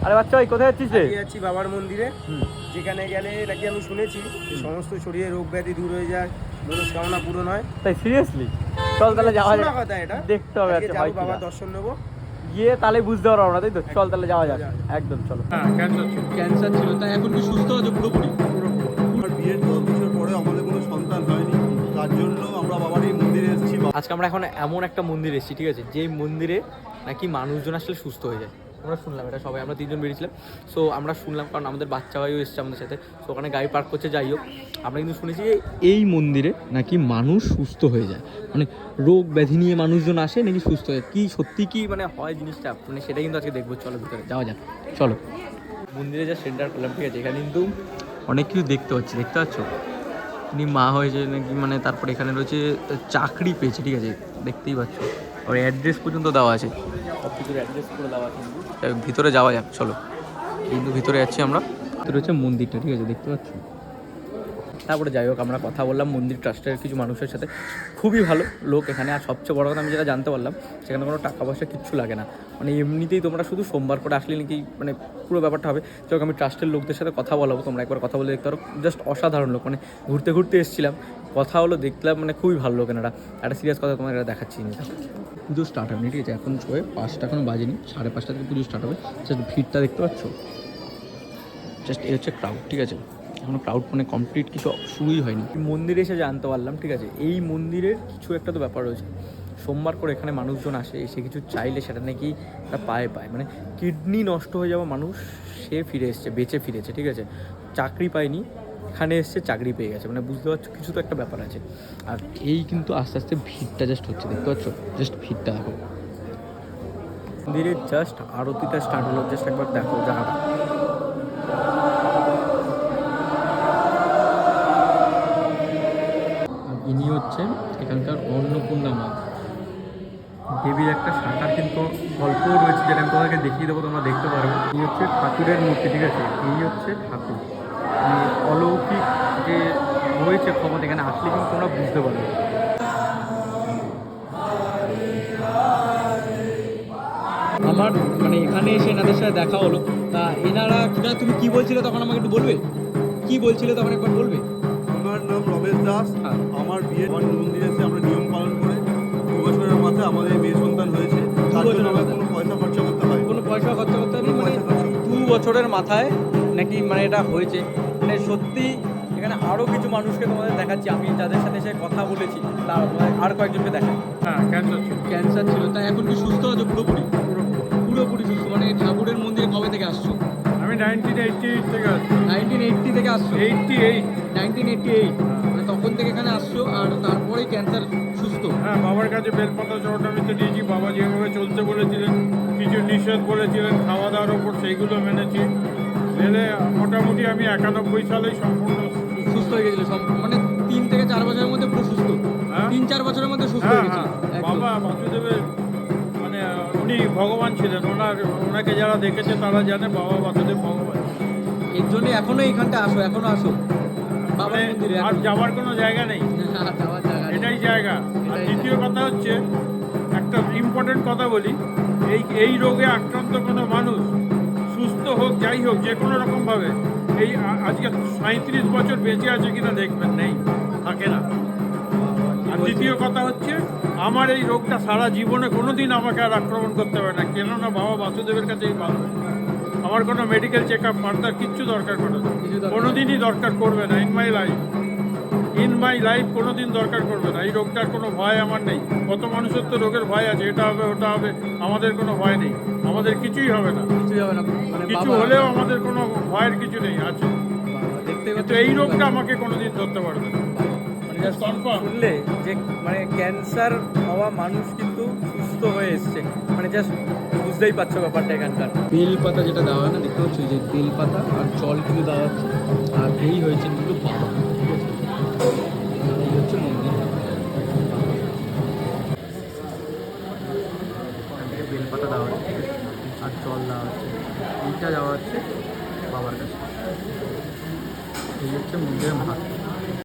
আরে বাচ্চা ভাই কোথায় যাচ্ছিস রে? যাচ্ছি বাবার মন্দিরে, যেখানে গেলে নাকি আমি শুনেছি সমস্ত শরীরে রোগ ব্যাধি দূর হয়ে যায়, মনস্কামনা পূরণ হয়। তাই সিরিয়াসলি? চল তাহলে যাওয়া যাক, কথা এটা দেখতে হবে। আচ্ছা ভাই বাবার দর্শন নেবো, গিয়ে তাহলে বুঝতে পারবো না, তাই তো? চল তাহলে যাওয়া যাক একদম, চলো। ক্যান্সার ছিল, তাই এখন কি সুস্থ আছে পুরোপুরি? আমার বিয়ের 10 বছর পরে আমাদের কোনো সন্তান হয়নি, তার জন্য আমরা বাবার এই মন্দিরে এসেছি। আজকে আমরা এখন এমন একটা মন্দিরে এসেছি, ঠিক আছে, যেই মন্দিরে নাকি মানুষজন আসলে সুস্থ হয়ে যায়। আমরা শুনলাম এটা, সবাই আমরা 3 জন বেরিয়েছিলাম। সো আমরা শুনলাম, কারণ আমাদের বাচ্চা ভাইও এসেছে আমাদের সাথে, সো ওখানে গাড়ি পার্ক করছে। যাই হোক, আমরা কিন্তু শুনেছি যে এই মন্দিরে নাকি মানুষ সুস্থ হয়ে যায়, মানে রোগ ব্যাধি নিয়ে মানুষজন আসে নাকি সুস্থ হয়। কি সত্যি কি মানে হয় জিনিসটা, মানে সেটাই কিন্তু আজকে দেখবো। চলো ভিতরে যাওয়া যাক, চলো। মন্দিরে যা সেন্টার করলাম, ঠিক আছে, এখানে কিন্তু অনেক কিছু দেখতে পাচ্ছি, দেখতে পাচ্ছ? তিনি মা হয়েছে নাকি, মানে তারপরে এখানে রয়েছে চাকরি পেয়েছে, ঠিক আছে, দেখতেই পাচ্ছ। আর অ্যাড্রেস পর্যন্ত দেওয়া আছে, সব কিছুর অ্যাড্রেস করে দেওয়া আছে। ভিতরে যাওয়া যাক, চলো। কিন্তু ভিতরে যাচ্ছি আমরা। ভিতরে হচ্ছে মন্দিরটা, ঠিক আছে, দেখতে পাচ্ছ। তারপরে যাই হোক, আমরা কথা বললাম মন্দির ট্রাস্টের কিছু মানুষের সাথে, খুবই ভালো লোক এখানে। আর সবচেয়ে বড় কথা আমি যেটা জানতে পারলাম, সেখানে কোনো টাকা পয়সা কিচ্ছু লাগে না, মানে এমনিতেই তোমরা শুধু সোমবার করে আসলে নাকি মানে পুরো ব্যাপারটা হবে। যাই হোক, আমি ট্রাস্টের লোকদের সাথে কথা বলাবো, তোমরা একবার কথা বলে দেখতে পারো। জাস্ট অসাধারণ লোক, মানে ঘুরতে ঘুরতে এসেছিলাম, কথা হলো, দেখলাম, মানে খুবই ভালো লোক এনারা। একটা সিরিয়াস কথা তোমার এটা দেখাচ্ছি। পুজো স্টার্ট হয়নি, ঠিক আছে, এখন 5টা এখনো বাজেনি, 5:30 থেকে পুজো স্টার্ট হবে। জাস্ট ভিড়টা দেখতে পাচ্ছ, জাস্ট এই হচ্ছে ক্রাউড, ঠিক আছে। এখনো ক্রাউড মানে কমপ্লিট কিছু শুরুই হয়নি। মন্দিরে এসে জানতে পারলাম, ঠিক আছে, এই মন্দিরের কিছু একটা তো ব্যাপার রয়েছে। সোমবার করে এখানে মানুষজন আসে, এসে কিছু চাইলে সেটা নাকি তারা পায়, মানে কিডনি নষ্ট হয়ে যাওয়া মানুষ সে ফিরে এসছে, বেঁচে ফিরেছে, ঠিক আছে। চাকরি পায়নি, এখানে এসছে, চাকরি পেয়ে গেছে, মানে বুঝতে পারছো কিছু তো একটা ব্যাপার আছে। আর এই কিন্তু আস্তে আস্তে ভিড়টা জাস্ট হচ্ছে, দেখতে পাচ্ছ, জাস্ট ভিড়টা দেখো। মন্দিরের জাস্ট আরতিটা স্টার্ট হলো, জাস্ট একবার দেখো জায়গাটা। ইনি হচ্ছেন এখানকার অন্নপূর্ণা মা। দেবীর একটা শাখার কিন্তু গল্পও রয়েছে, যেটা আমি তোমাদেরকে দেখিয়ে দেবো, তোমরা দেখতে পারবে। এই হচ্ছে ঠাকুরের মূর্তি, ঠিক আছে, এই হচ্ছে ঠাকুর। অলৌকিক যে রয়েছে ক্ষমতা, এখানে আসলে কিন্তু তোমরা বুঝতে পারবে। আমার মানে এখানে এসে এনাদের সাথে দেখা হলো, তা এনারা তুমি কি বলছিলে তখন, আমাকে একটু বলবে কি বলছিলে তখন, একবার বলবে? আমার নাম রমেশ দাস। হ্যাঁ। আমার বিয়ে মন্দিরে এসে আমরা নিয়ম পালন করে 2 বছরের মাথায় আমাদের মেয়ে সন্তান হয়েছে। তার জন্য আমার কোনো পয়সা খরচা করতে হয়, কোনো পয়সা খরচা করতে হয়নি, মানে 2 বছরের মাথায় নাকি মানে এটা হয়েছে। মানে সত্যি এখানে আরও কিছু মানুষকে তোমাদের দেখাচ্ছি, আমি যাদের সাথে এসে কথা বলেছি তার আর কয়েকজনকে দেখাই। হ্যাঁ, ক্যান্সার ছিল, তাই এখন কি সুস্থ আছে পুরোপুরি? পুরোপুরি সুস্থ। মানে ঠাকুরের মন্দিরে কবে থেকে আসছো? আমি 1988 থেকে আসছি। 1980 থেকে আসছো? 1988, মানে তখন থেকে এখানে আসছো, আর তারপরেই ক্যান্সার সুস্থ? হ্যাঁ, বাবার কাছে বেলপাতা চড়ামিতে দিয়েছি। বাবা যেভাবে চলতে বলেছিলেন, কিছু নিষেধ বলেছিলেন খাওয়া দাওয়ার ওপর, সেইগুলো মেনেছি। মেনে মোটামুটি আমি 91 সালেই সম্পূর্ণ সুস্থ হয়ে গেছিল সব, মানে 3 থেকে 4 বছরের মধ্যে পুরো সুস্থ? হ্যাঁ, 3-4 বছরের মধ্যে সুস্থ হ্যাঁ, হয়ে গেছিল? হ্যাঁ। বাবা বাসুদেবের মানে উনি ভগবান ছিলেন। ওনাকে যারা দেখেছে তারা জানে বাবা বাসুদেব ভগবান। এর জন্য এখনো এইখানটা আসো, এখনো আসো বাবার মানে মন্দিরে? আর যাওয়ার কোনো জায়গা নেই, যাওয়ার জায়গা নেই। এটাই জায়গা। আর দ্বিতীয় কথা হচ্ছে, একটা ইম্পর্টেন্ট কথা বলি, এই রোগে আক্রান্ত কোনো মানুষ সুস্থ হোক, যাই হোক, যে কোনো রকমভাবে এই আজকে 37 বছর বেঁচে আছে কিনা দেখবেন, নেই, থাকে না। আর দ্বিতীয় কথা হচ্ছে, আমার এই রোগটা সারা জীবনে কোনো দিন আমাকে আর আক্রমণ করতে পারে না, কেননা বাবা বাসুদেবের কাছেই ভালো। আমার কোনো মেডিকেল চেক আপ ফার্দার কিচ্ছু দরকার করে না, কোনো দিনই দরকার করবে না। ইন মাই লাইফ কোনো দিন দরকার করবে না। এই রোগটার কোনো ভয় আমার নেই। কত মানুষের তো রোগের ভয় আছে, এটা হবে ওটা হবে, আমাদের কোনো ভয় নেই, আমাদের কিছুই হবে না। কিছুই হবে না, মানে কিছু হলেও আমাদের কোনো ভয়ের কিছু নেই, আছে। কিন্তু এই রোগটা আমাকে কোনোদিন ধরতে পারবে না, মানে জাস্ট কনফার্ম। শুনলে যে মানে ক্যান্সার হওয়া মানুষ কিন্তু সুস্থ হয়ে এসছে, মানে জাস্ট বুঝতেই পারছো ব্যাপারটা এখানকার। বেলপাতা যেটা দেওয়া হয় না, দেখতে পাচ্ছ যে বেলপাতা আর জল কিন্তু দেওয়া হচ্ছে। আর এই হয়েছে কিন্তু বাবা, ঠিক আছে, এই হচ্ছে মন্দির। বেলপাতা দেওয়া হচ্ছে আর জল দেওয়া হচ্ছে, এইটা দেওয়া হচ্ছে বাবার কাছে। এই হচ্ছে মন্দিরের মাহাত্ম্য।